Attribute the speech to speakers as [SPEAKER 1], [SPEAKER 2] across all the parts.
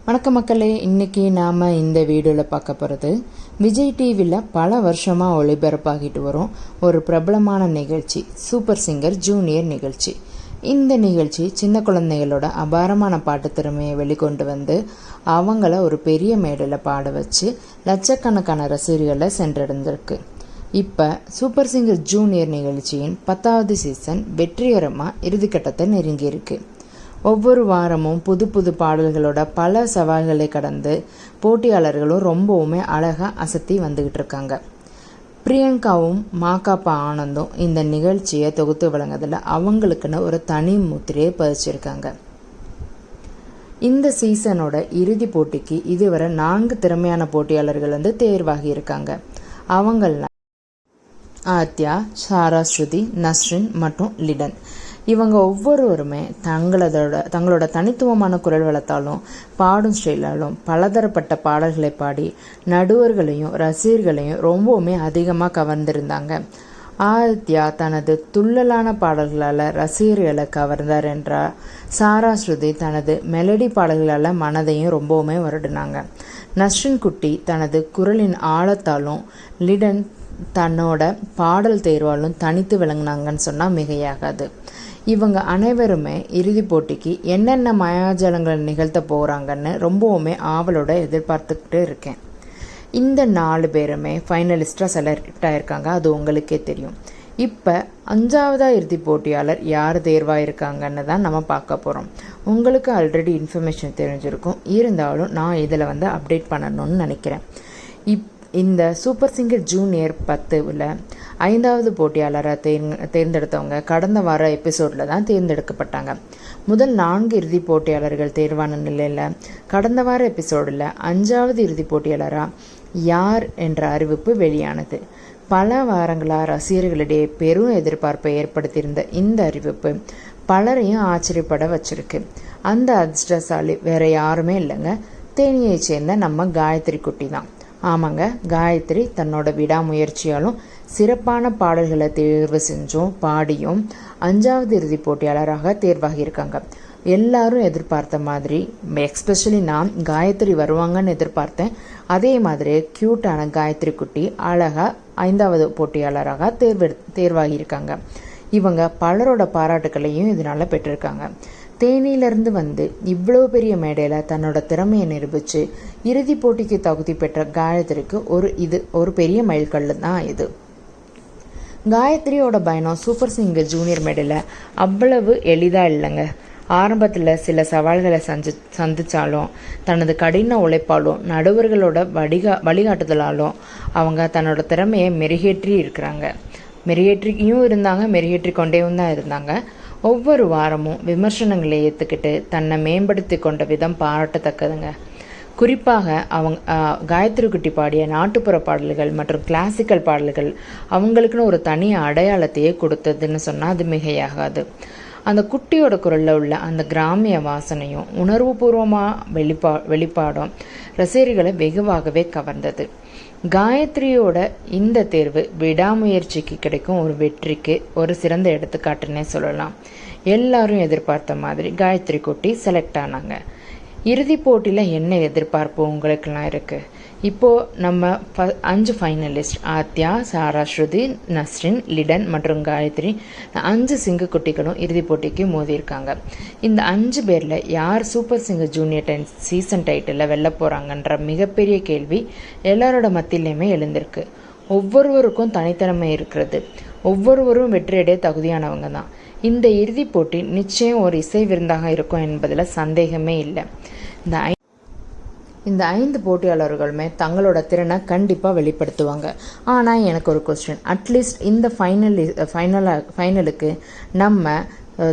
[SPEAKER 1] வணக்கம் மக்களே, இன்னைக்கு நாம் இந்த வீடியோவில் பார்க்க போகிறது விஜய் டிவியில் பல வருஷமாக ஒளிபரப்பாகிட்டு வரும் ஒரு பிரபலமான நிகழ்ச்சி சூப்பர் சிங்கர் ஜூனியர் நிகழ்ச்சி. இந்த நிகழ்ச்சி சின்ன குழந்தைகளோட அபாரமான பாட்டு திறமையை வெளிக்கொண்டு வந்து அவங்கள ஒரு பெரிய மேடையில் பாட வச்சு லட்சக்கணக்கான ரசிகர்களை சென்றடைந்திருக்கு. இப்போ சூப்பர் சிங்கர் ஜூனியர் நிகழ்ச்சியின் 10வது சீசன் வெற்றிகரமாக இறுதிக்கட்டத்தை நெருங்கியிருக்கு. ஒவ்வொரு வாரமும் புது புது பாடல்களோட பல சவால்களை கடந்து போட்டியாளர்களும் ரொம்பவுமே அழகாக அசத்தி வந்துக்கிட்டு இருக்காங்க. பிரியங்காவும் மாகாப்பா ஆனந்தும் இந்த நிகழ்ச்சியை தொகுத்து வழங்குறதுல அவங்களுக்குன்னு ஒரு தனி முத்திரையை பதிச்சிருக்காங்க. இந்த சீசனோட இறுதி போட்டிக்கு இதுவரை 4 திறமையான போட்டியாளர்கள் தேர்வாகி இருக்காங்க. அவங்கள ஆத்யா, சாரா ஸ்ருதி, நஸ்ரின் மற்றும் லிடன். இவங்க ஒவ்வொருவருமே தங்களோட தனித்துவமான குரல் வளத்தாலும் பாடும் ஸ்டைலாலும் பலதரப்பட்ட பாடல்களை பாடி நடுவர்களையும் ரசிகர்களையும் ரொம்பவுமே அதிகமாக கவர்ந்திருந்தாங்க. ஆத்யா தனது துள்ளலான பாடல்களால் ரசிகர்களை கவர்ந்தார் என்றால், சாரா ஸ்ருதி தனது மெலடி பாடல்களால் மனதையும் ரொம்பவுமே வருடினாங்க. நஸ்ரின் குட்டி தனது குரலின் ஆழத்தாலும் லிடன் தன்னோட பாடல் தேர்வாலும் தனித்து விளங்கினாங்கன்னு சொன்னால் மிகையாகாது. இவங்க அனைவருமே இறுதி போட்டிக்கு என்னென்ன மாயாஜாலங்களை நிகழ்த்த போகிறாங்கன்னு ரொம்பவுமே ஆவலோட எதிர்பார்த்துக்கிட்டு இருக்கேன். இந்த 4 பேருமே ஃபைனலிஸ்டாக செலக்ட் ஆகிருக்காங்க, அது உங்களுக்கே தெரியும். இப்போ 5வது இறுதி போட்டியாளர் யார் தேர்வாயிருக்காங்கன்னு தான் நம்ம பார்க்க போகிறோம். உங்களுக்கு ஆல்ரெடி இன்ஃபர்மேஷன் தெரிஞ்சிருக்கும், இருந்தாலும் நான் இதில் அப்டேட் பண்ணணும்னு நினைக்கிறேன். இந்த சூப்பர் சிங்கர் ஜூனியர் 10ல் 5வது போட்டியாளராக தேர்ந்தெடுத்தவங்க கடந்த வார எபிசோடில் தான் தேர்ந்தெடுக்கப்பட்டாங்க. முதல் 4 இறுதி போட்டியாளர்கள் தேர்வான நிலையில் கடந்த வார எபிசோடில் 5வது இறுதி போட்டியாளராக யார் என்ற அறிவிப்பு வெளியானது. பல வாரங்களாக ரசிகர்களிடையே பெரும் எதிர்பார்ப்பை ஏற்படுத்தியிருந்த இந்த அறிவிப்பு பலரையும் ஆச்சரியப்பட வச்சிருக்கு. அந்த அதிர்ஷ்டசாலி வேற யாருமே இல்லைங்க, தேனியை சேர்ந்த நம்ம காயத்ரி குட்டி தான். ஆமாங்க, காயத்ரி தன்னோட விடாமுயற்சியாலும் சிறப்பான பாடல்களை தேர்வு செஞ்சும் பாடியும் 5வது இறுதி போட்டியாளராக தேர்வாகியிருக்காங்க. எல்லாரும் எதிர்பார்த்த மாதிரி, எஸ்பெஷலி நான் காயத்ரி வருவாங்கன்னு எதிர்பார்த்தேன். அதே மாதிரி க்யூட்டான காயத்ரி குட்டி அழகா 5வது போட்டியாளராக தேர்வாகியிருக்காங்க. இவங்க பலரோட பாராட்டுக்களையும் இதனால பெற்றிருக்காங்க. தேனியிலிருந்து இவ்வளோ பெரிய மேடையில் தன்னோட திறமையை நிரூபித்து இறுதி போட்டிக்கு தகுதி பெற்ற காயத்ரிக்கு ஒரு பெரிய மைல்கல் தான் இது. காயத்ரியோட பயணம் சூப்பர் சிங்கர் ஜூனியர் மேடையில் அவ்வளவு எளிதாக இல்லைங்க. ஆரம்பத்தில் சில சவால்களை சந்தித்தாலும் தனது கடின உழைப்பாலும் நடுவர்களோட வழிகாட்டுதலாலும் அவங்க தன்னோட திறமையை மெருகேற்றியும் இருந்தாங்க, மெருகேற்றி கொண்டேவும் தான் இருந்தாங்க. ஒவ்வொரு வாரமும் விமர்சனங்களை ஏற்றுக்கிட்டு தன்னை மேம்படுத்தி கொண்ட விதம் பாராட்டத்தக்கதுங்க. குறிப்பாக காயத்ரி குட்டி பாடிய நாட்டுப்புற பாடல்கள் மற்றும் கிளாசிக்கல் பாடல்கள் அவங்களுக்குன்னு ஒரு தனி அடையாளத்தையே கொடுத்ததுன்னு சொன்னால் அது மிகையாகாது. அந்த குட்டியோட குரலில் உள்ள அந்த கிராமிய வாசனையும் உணர்வுபூர்வமாக வெளிப்பாடும் ரசிகர்களை வெகுவாகவே கவர்ந்தது. காயத்ரியோட இந்த தேர்வு விடாமுயற்சிக்கு கிடைக்கும் ஒரு வெற்றிக்கு ஒரு சிறந்த எடுத்துக்காட்டுன்னே சொல்லலாம். எல்லாரும் எதிர்பார்த்த மாதிரி காயத்ரி குட்டி செலக்ட் ஆனாங்க. இறுதி போட்டியில் என்ன எதிர்பார்ப்பு உங்களுக்கெல்லாம் இருக்குது? இப்போது நம்ம 5 ஃபைனலிஸ்ட் ஆத்யா, சாரா ஸ்ருதி, நஸ்ரின், லிடன் மற்றும் காயத்ரி 5 சிங்கக்குட்டிகளும் இறுதி போட்டிக்கு மோதியிருக்காங்க. இந்த 5 பேரில் யார் சூப்பர் சிங்கர் ஜூனியர் சீசன் டைட்டிலில் வெல்ல போகிறாங்கன்ற மிகப்பெரிய கேள்வி எல்லாரோட மத்தியிலையுமே எழுந்திருக்கு. ஒவ்வொருவருக்கும் தனித்திறமை இருக்கிறது, ஒவ்வொருவரும் வெற்றியடைய தகுதியானவங்க தான். இந்த இறுதி போட்டி நிச்சயம் ஒரு இசை விருந்தாக இருக்கும் என்பதில் சந்தேகமே இல்லை. இந்த 5 போட்டியாளர்களுமே தங்களோட திறனை கண்டிப்பாக வெளிப்படுத்துவாங்க. ஆனால் எனக்கு ஒரு கொஸ்டின், அட்லீஸ்ட் இந்த ஃபைனலுக்கு நம்ம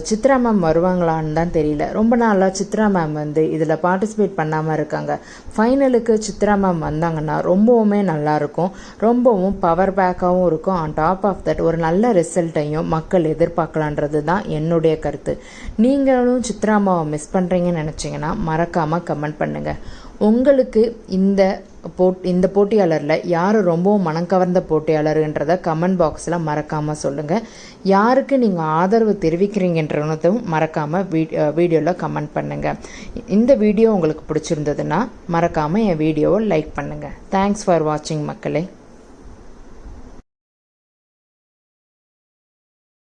[SPEAKER 1] சித்ரா மேம் வருவாங்களான்னு தான் தெரியல. ரொம்ப நாளாக சித்ரா மேம் இதில் பார்ட்டிசிபேட் பண்ணாமல் இருக்காங்க. ஃபைனலுக்கு சித்ரா மேம் வந்தாங்கன்னா ரொம்பவுமே நல்லாயிருக்கும், ரொம்பவும் பவர் பேக்காகவும் இருக்கும். ஆன் டாப் ஆஃப் தட் ஒரு நல்ல ரிசல்ட்டையும் மக்கள் எதிர்பார்க்கலான்றது தான் என்னுடைய கருத்து. நீங்களும் சித்ரா மேம் மிஸ் பண்ணுறீங்கன்னு நினச்சிங்கன்னா மறக்காமல் கமெண்ட் பண்ணுங்கள். உங்களுக்கு இந்த இந்த போட்டியாளரில் யார் ரொம்பவும் மனம் கவர்ந்த போட்டியாளருன்றதை கமெண்ட் பாக்ஸில் மறக்காமல் சொல்லுங்கள். யாருக்கு நீங்கள் ஆதரவு தெரிவிக்கிறீங்கன்றதும் மறக்காமல் வீடியோவில் கமெண்ட் பண்ணுங்கள். இந்த வீடியோ உங்களுக்கு பிடிச்சிருந்ததுன்னா மறக்காமல் என் வீடியோவை லைக் பண்ணுங்கள். தேங்க்ஸ் ஃபார் வாட்சிங் மக்களே.